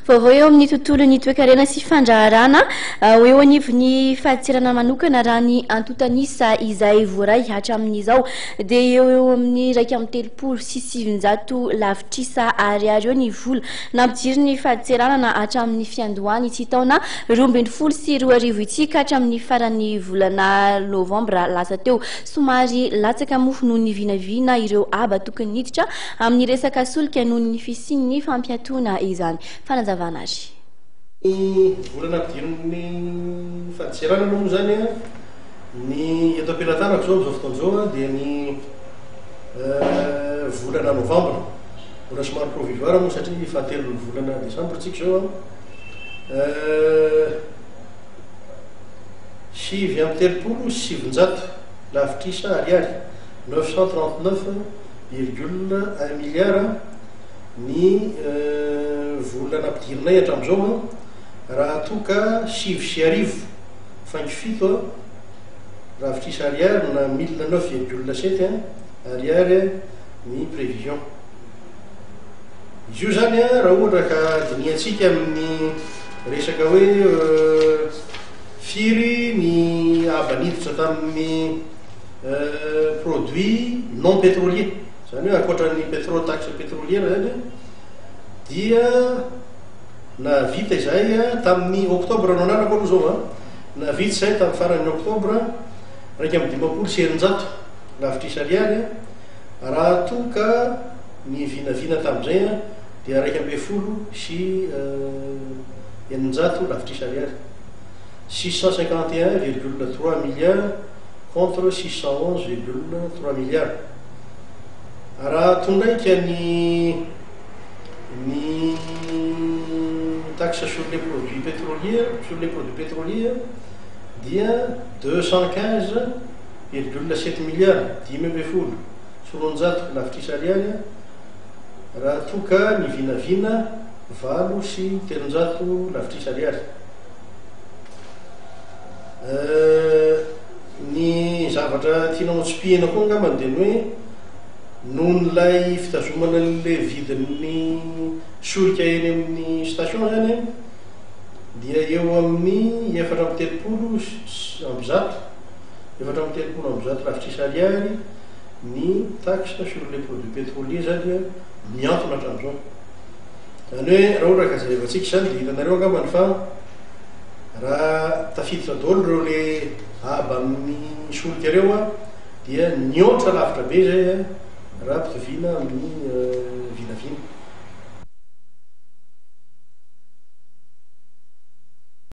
Vaovao eo amin'ny tontolon'ny toe-karena sy fandraharana eo anivon'ny fahatsirana manokana raha ny antotanisa izay voaray hatramin'izao dia eo amin'ny 1.3 sy 700 lavitrisa ariary eo ny vola nampijiry ny fahatseranana hatramin'ny fiandohany ity taona 2020 sy 2021 ity ka hatramin'ny faran'ny volana novambra lasa teo. Somary latsaka mofo noho ny vinavina ireo aba tokony niditra amin'ny resaka solika noho ny fisian'ny fampiatoana izany. Fanazavana azy. Volana ampidirin'ny fahatserana moa zany ny eto am-pelantanako zao amin'izao fotoan'izao dia ny volana novambra, volana somary provisoire moa satria fahatelon'ny volana desambra tsika zao sivy amby telopolo sy 700 lavitrisa ariary 939,1 milliard ny volana ampidirinay hatramin'izao raha toka sivy sy arivo faingo fito lavitrisa ariary na 1009,7 ariary ny prévision. Izy io zany raha ohatra ka diniantsika amin'ny resaka hoe firy ny abaniditra tamin'ny produit non pétrolier zany hoe ankoatran'ny taxe pétrolière zany dia navita izay tamin'ny octobre no anarako aloha zao navita izay tamin'ny faran'ny octobre 1.5 sy 700 lavitrisa ariary raha toka ny vinavina tamin'izay dia 1.10 sy 700 lavitrisa ariary 651,3 milliards contre 611,3 milliards. Raha tondraika ny taxe sur les produits pétroliers dia 215,7 milliards 10,10 solonjato lavitrisa ariary raha toka ny vinavina 8 sy 300 lavitrisa ariary. Ny zavatra tianao tsipihana koa angambany dia ny hoe noho nylay fitazomana le vidin'ny solika eny amin'ny station zany dia eo amin'ny 430 lavitrisa ariary ny taxe sur les produits pétroliers zany miantona hatramin'izao. Zany hoe raha ohatra ka zarevantsika zany dia hitanareo angambany fa raha tafiditra daholo ireo le aba amin'ny solika ireo dia niotra lavitra be zay raha mpitovina amin'ny vinavina.